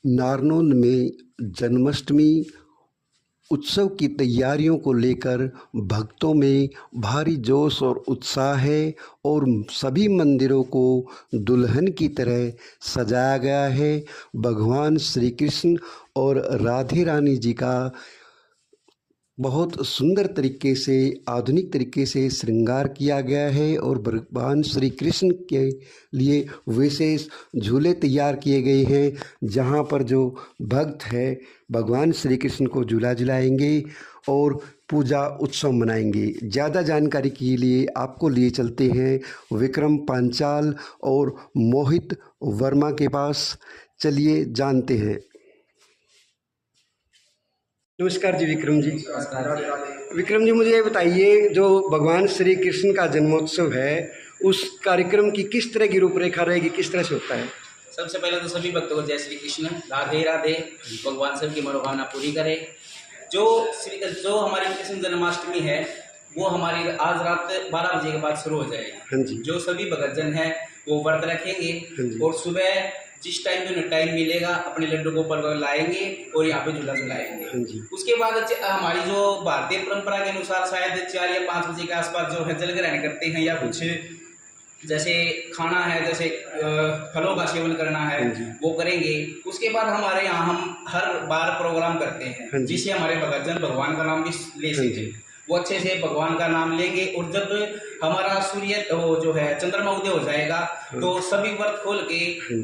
नारनौल में जन्माष्टमी उत्सव की तैयारियों को लेकर भक्तों में भारी जोश और उत्साह है और सभी मंदिरों को दुल्हन की तरह सजाया गया है। भगवान श्री कृष्ण और राधे रानी जी का बहुत सुंदर तरीके से आधुनिक तरीके से श्रृंगार किया गया है और भगवान श्री कृष्ण के लिए विशेष झूले तैयार किए गए हैं, जहां पर जो भक्त है भगवान श्री कृष्ण को झूला झुलाएंगे और पूजा उत्सव मनाएंगे। ज़्यादा जानकारी के लिए आपको लिए चलते हैं विक्रम पांचाल और मोहित वर्मा के पास। चलिए जानते हैं। नमस्कार जी विक्रम जी। विक्रम जी, मुझे ये बताइए, जो भगवान श्री कृष्ण का जन्मोत्सव है उस कार्यक्रम की किस तरह की रूपरेखा रहेगी, किस तरह से होता है? सबसे पहले तो सभी भक्तों को जय श्री कृष्ण, राधे राधे। भगवान सबकी मनोकामना पूरी करे। जो हमारी कृष्ण जन्माष्टमी है वो हमारी आज रात 12 बजे के बाद शुरू हो जाएगी। हाँ जी। जो सभी भक्तजन हैं वो व्रत रखेंगे और सुबह जिस टाइम जो टाइम मिलेगा अपने लड्डू को ऊपर लाएंगे और यहाँ पे झूला झुलाएंगे। हाँ जी। उसके बाद हमारी जो भारतीय परंपरा के अनुसार शायद 4 या 5 बजे के आसपास जो है जल ग्रहण करते हैं या कुछ जैसे खाना है, जैसे फलों का सेवन करना है वो करेंगे। उसके बाद हमारे यहाँ हम हर बार प्रोग्राम करते हैं जिससे हमारे भक्तजन भगवान का नाम भी ले सके। वो अच्छे से भगवान का नाम लेंगे और जब हमारा सूर्य जो है चंद्रमा उदय हो जाएगा तो सभी व्रत खोल के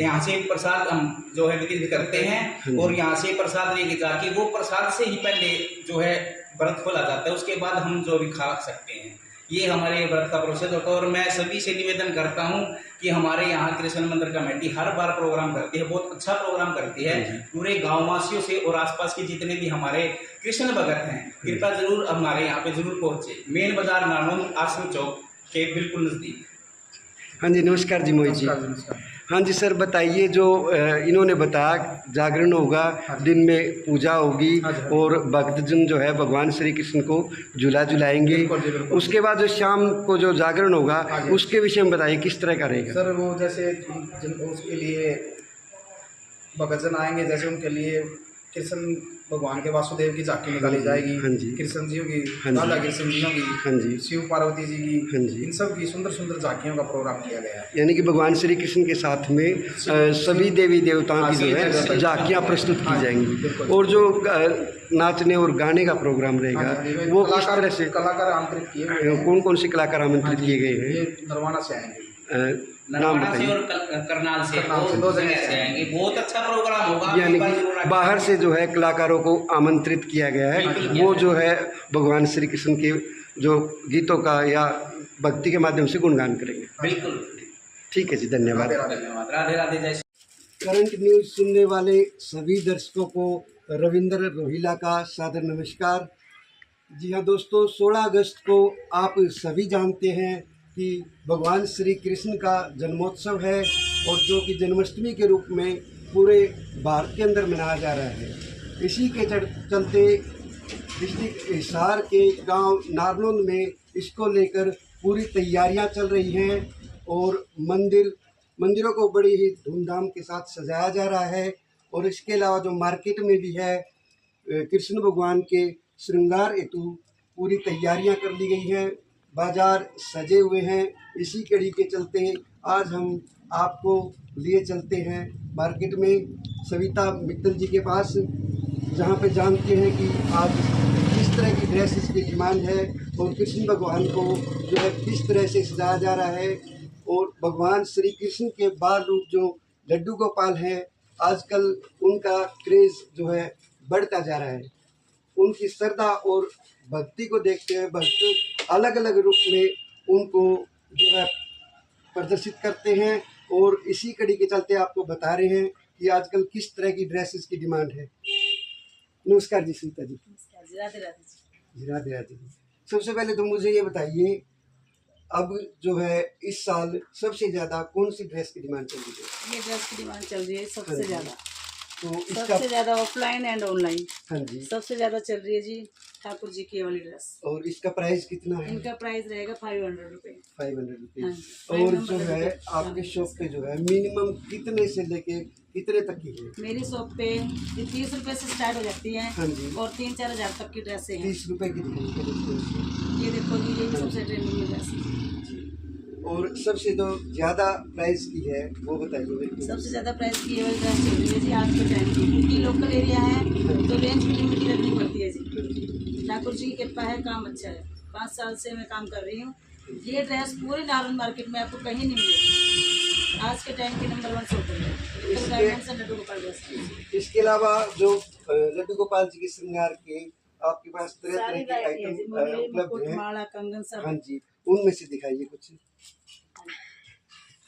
यहाँ से प्रसाद हम जो है वितरित करते हैं और यहाँ से प्रसाद लेके जाके वो प्रसाद से ही पहले जो है व्रत खोला जाता है। उसके बाद हम जो भी खा सकते हैं। ये हमारे व्रत का प्रोसेस होता है और मैं सभी से निवेदन करता हूँ कि हमारे यहाँ कृष्ण मंदिर कमेटी हर बार प्रोग्राम करती है, बहुत अच्छा प्रोग्राम करती है। पूरे गाँव वासियों से और आसपास के जितने भी हमारे कृष्ण भगत हैं कृपया जरूर हमारे यहाँ पे जरूर पहुँचे। मेन बाजार नारनौल आश्रम चौक के बिल्कुल नज़दीक। हाँ जी, नमस्कार जी मोहित जी। हाँ जी सर, बताइए, जो इन्होंने बताया जागरण होगा, दिन में पूजा होगी और भक्तजन जो है भगवान श्री कृष्ण को झूला झुलाएंगे। उसके बाद जो शाम को जो जागरण होगा उसके विषय में बताइए, किस तरह का रहेगा? सर वो जैसे उसके लिए भक्तजन आएंगे, जैसे उनके लिए कृष्ण भगवान के वासुदेव की झांकी निकाली जाएगी। हाँ जी। कृष्ण जी की, राधा कृष्ण जी की, हाँ जी, शिव पार्वती जी की, हाँ जी, इन सब की सुंदर सुंदर झांकियों का प्रोग्राम किया गया है। यानी कि भगवान श्री कृष्ण के साथ में सभी देवी देवताओं की जो है झांकियाँ प्रस्तुत की जाएंगी और जो नाचने और गाने का प्रोग्राम रहेगा वो किस तरह से? कलाकार आमंत्रित किए गए। कौन कौन से कलाकार आमंत्रित किए गए हैं? ये नरवाना से आएंगे, नाम से बताइए। और करनाल से दो जगह से आएंगे। बहुत अच्छा प्रोग्राम होगा। यानी कि बाहर से जो है कलाकारों को आमंत्रित किया गया है, वो जो है भगवान श्री कृष्ण के जो गीतों का या भक्ति के माध्यम से गुणगान करेंगे। बिल्कुल ठीक है जी, धन्यवाद। धन्यवाद। राधे राधे। जय। करंट न्यूज़ सुनने वाले सभी दर्शकों को रविंद्र रोहिला का सादर नमस्कार। जी हाँ दोस्तों, 16 अगस्त को आप सभी जानते हैं कि भगवान श्री कृष्ण का जन्मोत्सव है और जो कि जन्माष्टमी के रूप में पूरे भारत के अंदर मनाया जा रहा है। इसी के चलते डिस्ट्रिक्ट हिसार के गांव नारनौल में इसको लेकर पूरी तैयारियां चल रही हैं और मंदिरों को बड़ी ही धूमधाम के साथ सजाया जा रहा है। और इसके अलावा जो मार्केट में भी है कृष्ण भगवान के श्रृंगार हेतु पूरी तैयारियां कर ली गई हैं, बाजार सजे हुए हैं। इसी कड़ी के चलते आज हम आपको लिए चलते हैं मार्केट में सविता मित्तल जी के पास, जहां पे जानते हैं कि आज किस तरह की ड्रेसेस की डिमांड है और कृष्ण भगवान को जो है किस तरह से सजाया जा रहा है। और भगवान श्री कृष्ण के बाल रूप जो लड्डू गोपाल हैं, आजकल उनका क्रेज़ जो है बढ़ता जा रहा है। उनकी श्रद्धा और भक्ति को देखते हुए भक्त अलग अलग रूप में उनको जो है प्रदर्शित करते हैं और इसी कड़ी के चलते आपको बता रहे हैं कि आजकल किस तरह की ड्रेसेस की डिमांड है। नमस्कार जी सीता जी। राधे राधे जी, राधे राधे जी। सबसे पहले तो मुझे ये बताइए, अब जो है इस साल सबसे ज़्यादा कौन सी ड्रेस की डिमांड चल रही है? ये ड्रेस की डिमांड चल रही है सबसे ज़्यादा। तो इसका सबसे ज्यादा ऑफलाइन एंड ऑनलाइन हाँ जी, सबसे ज्यादा चल रही है जी ठाकुर जी की ये वाली ड्रेस। और इसका प्राइस कितना है? इनका प्राइस रहेगा 500 रुपए। 500 हाँ रुपीज। जी, और 5 जो नंबर है लड़के। आपके शॉप पे जो है मिनिमम कितने से लेके कितने तक की है? मेरी शॉप पे 30 रुपए से स्टार्ट हो जाती है हाँ जी, और 3-4 हजार तक की ड्रेसें हैं। 30 रुपए की दिखाइए दोस्तों। ये देखो जी, ये भी सबसे ट्रेंडिंग में ड्रेस है। और सबसे जो ज्यादा प्राइस की है वो बताइए मेरे को। सबसे ज्यादा प्राइस की ये वाली ड्रेस चल रही है जी आज के टाइम की, क्योंकि लोकल एरिया है तो रेंज भी लिमिटेड रखनी पड़ती है जी। ठाकुर जी की कृपा है, काम अच्छा है। 5 साल से मैं काम कर रही हूँ। ये ड्रेस पूरे नारायण मार्केट में आपको कहीं नहीं मिलेगी। आज के टाइम की नंबर 1 शॉप है इसके- garments and Laddu Gopal dress. इसके अलावा जो लड्डू गोपाल जी के श्रृंगार के आपके पास तरह तरह सारी के वैरायटी है आइटम जी, मुरली, उपलब्ध मुकुट, हैं। माला, कंगन सब। हाँ जी, उनमें से दिखाइए कुछ।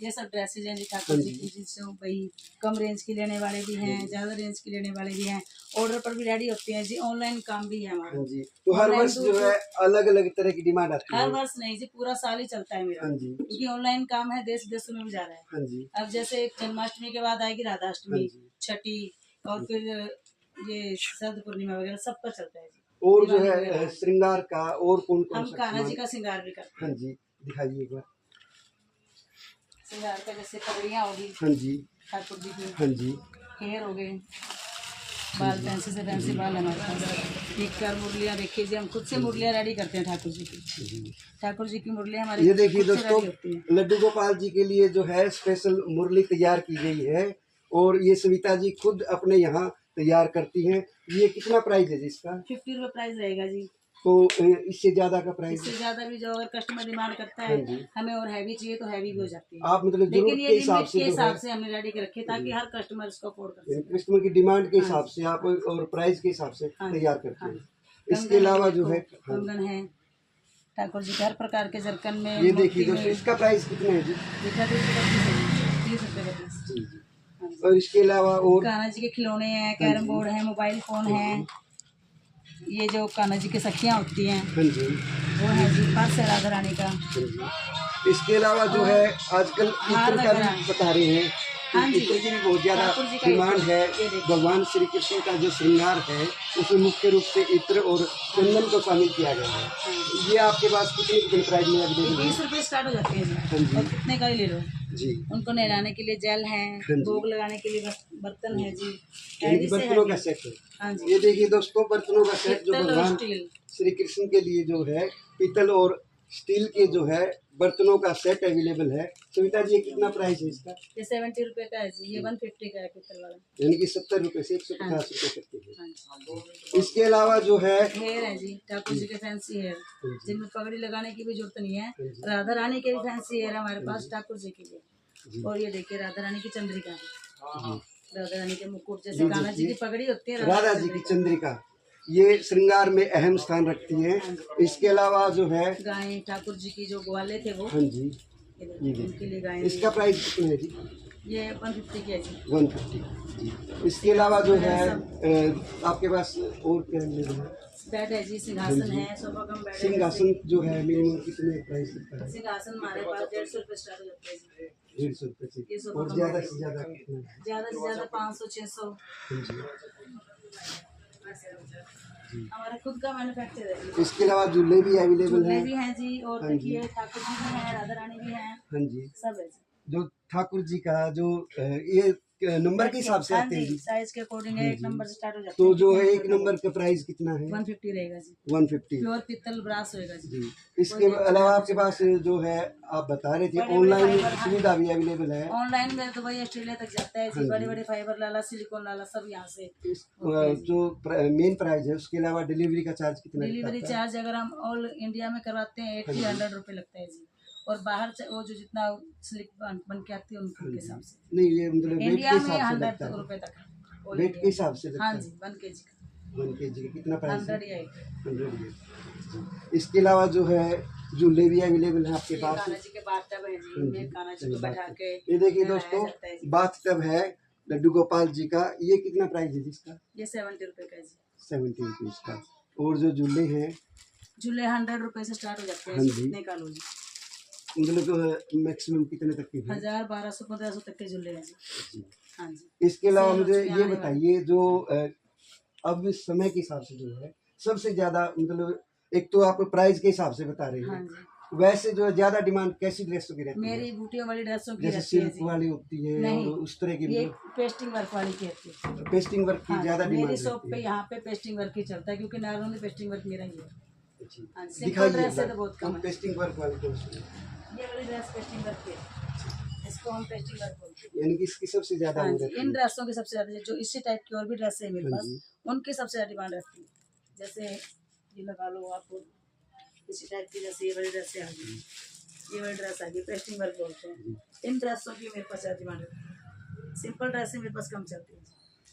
ये सब ड्रेसेज हैं जी ठाकुर जी की, जिससे भाई कम रेंज की लेने वाले भी हैं, ज़्यादा रेंज की लेने वाले भी हैं। ऑर्डर पर भी रेडी होते हैं जी। ऑनलाइन काम भी है हमारा। हाँ जी, तो हर Online वर्ष जो है अलग अलग तरह की डिमांड आती हर है। वर्ष नहीं जी, पूरा साल ही चलता है मेरा, हाँ जी, क्योंकि ऑनलाइन काम है, देश विदेशों में भी जा रहा है। हाँ जी, अब जैसे एक जन्माष्टमी के बाद आएगी राधाष्टमी, हाँ जी। छठी, और फिर ये शरद पूर्णिमा वगैरह सबका चलता है जी। और जो दिवाली है वगैरह। श्रृंगार का और कौन कौन हम सा कान्हा जी सामान? का श्रृंगार भी करते हैं। हाँ जी, दिखाइए एक बार। श्रृंगार का जैसे पगड़ियाँ होगी हाँ जी, ठाकुर जी की, हाँ जी, हेयर हो गए, बाल फैंसी से फैंसी बाल हमारे पास। टिक्कर मुरलियाँ देखिए जी, हम खुद से मुरलियाँ रेडी करते हैं ठाकुर जी की। ठाकुर जी की मुरलियाँ हमारी ये देखिए खुद से दोस्तों, रेडी होती हैं। लड्डू गोपाल जी के लिए जो है स्पेशल मुरली तैयार की गई है और ये सविता जी खुद अपने यहाँ तैयार करती हैं। ये कितना प्राइस है जी इसका? 50 रुपये प्राइस रहेगा जी। तो इससे ज्यादा का प्राइस? इससे ज्यादा भी जो अगर कस्टमर डिमांड करता हाँ है जी। हमें और हैवी चाहिए तो हैवी भी हो जाती है। आप मतलब लेकिन जरूरत ये के हिसाब लिमिट से के जो हिसाब है से हमने रेडी कर रखे ताकि हर कस्टमर इसको अफोर्ड कर सके। कस्टमर की डिमांड के हाँ हिसाब जी, से आप और प्राइस के हिसाब से हाँ, तैयार करते हाँ। हैं। इसके कंगन अलावा जो देखो, है हाँ, कंगन है ठाकुर जी के हर प्रकार के जरकन में, ये मोती देखिए में। दोस्तों, इसका प्राइस कितना है जी? ये 30 रुपये का पीस। जी जी। हाँ जी। और इसके अलावा और कान्हा जी के खिलौने हैं, कैरम बोर्ड है, मोबाइल फोन है। ये जो कान्हा जी की सखियाँ होती हैं हाँ जी, वो है जी, पर्स है राधा रानी का। हाँ जी। इसके अलावा जो है आजकल इत्र का भी बता रहे हैं। हाँ जी। इत्र की भी बहुत ज्यादा ठाकुर जी का डिमांड इत्र, है। ये देखिए। भगवान श्री कृष्ण का जो श्रृंगार है उसमें मुख्य रूप से इत्र और चंदन को शामिल किया गया है। ये आपके पास कितने कितने प्राइस में अवेलेबल है? 20 रुपये स्टार्ट हो जाते हैं हाँ जी, जी। और कितने का ही ले लो। जी, उनको नहलाने के लिए जेल है, हाँ जी। भोग लगाने के लिए बर्तन है जी, यानी कि हैवी से बर्तनों का हैवी। सेट है। हाँ जी। ये देखिए दोस्तों, बर्तनों का सेट जो पित्तल और भगवान स्टील। श्री कृष्ण के लिए जो है पीतल और स्टील के जो है बर्तनों का सेट अवेलेबल है। सविता जी, ये कितना प्राइस है इसका? ये 70 रुपये का है जी, ये 150 का है पित्तल वाला। यानी कि 70 रुपये से 150 रुपये तक के है। हाँ जी। इसके अलावा जो है हेयर है जी, ठाकुर जी के फैंसी हेयर, जी। जिनमें पगड़ी लगाने की भी जरूरत नहीं है। जी। राधा रानी के भी फैंसी हेयर हमारे पास ठाकुर जी के जी। लिए। और ये देखिए राधा रानी की चंद्रिका है, जी, राधा रानी के मुकुट ये जैसे कान्हा जी की देखिए, पगड़ी होती है, राधा जी की चंद्रिका ये श्रृंगार में अहम स्थान रखती है। इसके अलावा जो है गाय ठाकुर जी की जो ग्वाले थे वो, हाँ जी, ये देखिए, उनके लिए गाय। इसका प्राइस कितना है जी? ये 150 की है जी। 150 जी। इसके अलावा जो है आपके पास और क्या अवेलेबल है? बेड है जी, सिंहासन है, सोफा कम बेड है। सिंहासन जो है मिनिमम कितने प्राइस का है? सिंहासन हमारे पास 150 रुपये स्टार्ट हो जाते हैं जी। 150 रुपये ये से सोफा और कम ज़्यादा बेड से ज़्यादा कितना है? ज़्यादा से ज़्यादा 500-600 हाँ जी। हमारा खुद का मैन्युफैक्चर है जी। इसके अलावा झूले भी अवेलेबल झूले हैं। भी हैं जी, और हाँ जी। देखिए ठाकुर जी भी हैं, राधा रानी भी हैं, हाँ जी, सब है जी। जो ठाकुर जी का जो ये नंबर के हिसाब से हाँ आते हैं जी, जी। साइज के अकॉर्डिंग है, हाँ 1 जी। नंबर से स्टार्ट हो जाता तो है। जो है 1 नंबर का प्राइस कितना है? 150 रहेगा जी, 150 प्योर पित्तल ब्रास होएगा जी। जी। इसके अलावा आपके पास जो है आप बता रहे थे ऑनलाइन सुविधा भी अवेलेबल है। ऑनलाइन में तो भाई ऑस्ट्रेलिया तक जाता है जी, बड़े बड़े फाइबर लाला, सिलिकॉन लाला सब यहाँ से। जो मेन प्राइस है उसके अलावा डिलीवरी का चार्ज कितना डिलीवरी लगता है? चार्ज अगर हम ऑल इंडिया में करवाते हैं 80-100 रुपये लगता है जी, और बाहर वो जो जितना स्लिप बन के आती है उनके हिसाब से। नहीं, ये मतलब वेट इंडिया के में हिसाब से 100 लगता है। रुपये तक है all वेट India के हिसाब से में। लगता हाँ है। जी, 1 kg का 1 kg का कितना प्राइस है? 100 ही आएगा। 100 है। जी। इसके अलावा जो है झूले भी अवेलेबल है आपके ये पास। कान्हा जी के बाथटब है जी, इनमें कान्हा जी को बैठा के ये देखिए नहलाया दोस्तों, जाता है जी। बाथ टब है लड्डू गोपाल जी का। ये कितना प्राइस है जिसका? ये 70 रुपये का है जी। 70 रुपीज का। और जो झूले हैं झूले 100 रुपये से स्टार्ट हो जाते हैं हाँ जी, जी। कितने का लो जी। मतलब मैक्सिमम कितने तक की है? 1000, 1200, 1500 तक के झूले हैं जी। जी। हाँ जी। इसके अलावा सेल मुझे उसमें ये आने वाली। बताइए जो अब इस समय के हिसाब से जो है सबसे ज्यादा मतलब एक तो आप प्राइस के हिसाब से बता रहे हाँ हैं, जी। वैसे जो ज्यादा डिमांड कैसी ड्रेसों की रहती है? मेरी बूटियों वाली ड्रेसों की जैसे रहती है सिल्क जी। वाली होती है नहीं, और उस तरह की ये मतलब पेस्टिंग वर्क वाली की रहती है। पेस्टिंग वर्क की हाँ ज्यादा जी, डिमांड मेरी शॉप रहती पे है। यहाँ पे पेस्टिंग वर्क ही चलता है क्योंकि नॉर्मली पेस्टिंग वर्क मेरा ही है। जी। हाँ, सिंपल दिखाइए ड्रेस एक है बार, तो बहुत कम है। पेस्टिंग वर्क वाली कौन सी है? ये वाली ड्रेस पेस्टिंग वर्क की है, इसको हम पेस्टिंग वर्क बोलते हैं। यानी कि इसकी सबसे ज्यादा हाँ वो जी, रहती इन है। ड्रेसों की सबसे ज्यादा जो इसी टाइप की और भी ड्रेस है मेरे हाँ पास, जी। उनकी सबसे ज्यादा डिमांड रहती है। जैसे ये लगा लो आप, इसी टाइप की जैसे ये वाली ड्रेस आ गई, ये वाली ड्रेस आ गई, पेस्टिंग वर्क बोलते हैं। इन ड्रेसों की मेरे पास ज्यादा डिमांड रहती है। सिंपल ड्रेसें मेरे पास कम चलती है।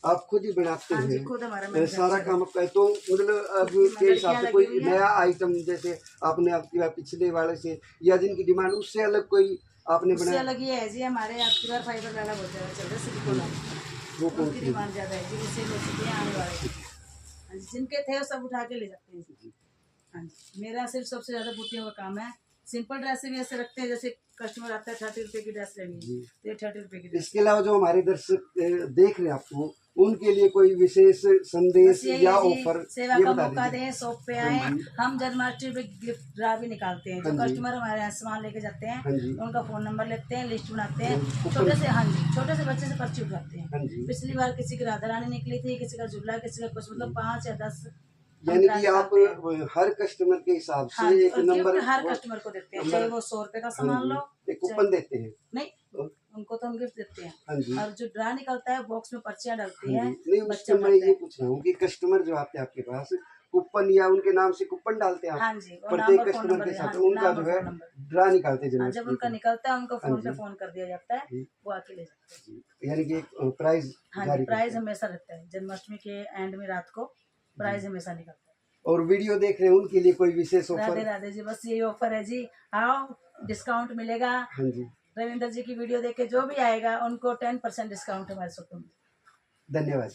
आप खुद ही बनाते हाँ जी, हैं? खुद हमारा सारा मैन्युफैक्चर काम आपका है, तो मतलब अब खुद की के हिसाब लड़कियां से लगी कोई हुई हैं। नया आइटम जैसे आपने आपकी पिछले वाले से या जिनकी डिमांड उससे अलग कोई आपने उससे बनाया अलग ये है जी, हमारे आपकी बार फाइबर वाला बहुत ज्यादा चल रहा है, सिलिकॉन वाला, वो कौन उनकी सी? डिमांड ज्यादा है जी, उससे लोग सीधे आने वाले हैं। हाँ जी, जिनके थे वो सब उठा के ले जाते हैं जी। हाँ जी, मेरा सिर्फ सबसे ज्यादा बूटियों का काम है। सिंपल ड्रेस भी ऐसे रखते हैं, जैसे कस्टमर आता है 30 रुपए की ड्रेस लेनी है तो ये 30 रुपए की ड्रेस। इसके अलावा जो हमारे दर्शक देख रहे हैं आपको, उनके लिए कोई विशेष संदेश बस यही या है जी, ऑफर सेवा ये का बता मौका दीजिए। दें, शॉप पे आए। हम जन्माष्टमी पे गिफ्ट ड्रा भी निकालते हैं। जो हाँ जी। कस्टमर हमारे यहाँ सामान लेके जाते हैं, हाँ जी। उनका फोन नंबर लेते हैं, लिस्ट बनाते हैं, ऊपर- छोटे से, हाँ जी, छोटे से बच्चे से पर्ची उठाते हैं। हाँ जी। पिछली बार किसी की राधा रानी निकली थी, किसी का झूला, किसी का कुछ, मतलब 5 या 10 यानी कि आप हर कस्टमर के हिसाब से हाँ जी, एक और नंबर गिफ्ट हर कस्टमर को देते हैं, चाहे वो 100 रुपए का सामान लो, एक कूपन देते हैं। नहीं, उनको तो हम गिफ्ट देते हाँ जी। हैं। और जो ड्रा निकलता है बॉक्स में पर्चियां डलती हाँ है, जी। नहीं, बच्चा उससे मैं उठाता ये है। पूछ रहा हूँ कि कस्टमर जो आते हैं आपके पास कूपन या उनके नाम से कूपन डालते हैं आप हाँ जी, और प्रत्येक नंबर, फोन कस्टमर नंबर, के हाँ साथ, जी, उनका नंबर, जो है फोन नंबर। ड्रा निकालते हैं हाँ, जब उनका निकलता है उनको फोन पे फोन कर दिया जाता है, वो आके ले जाते हैं। यानी कि एक प्राइज हाँ जी, प्राइज हमेशा रहता है, जन्माष्टमी के एंड में रात को प्राइज हमेशा निकलता है। और वीडियो देख रहे हैं उनके लिए कोई विशेष राधे ऑफर? राधे जी, बस यही ऑफर है जी, आओ डिस्काउंट मिलेगा। हाँ जी, रविंद्र जी की वीडियो देख के जो भी आएगा उनको 10% डिस्काउंट हमारे शॉप में। धन्यवाद।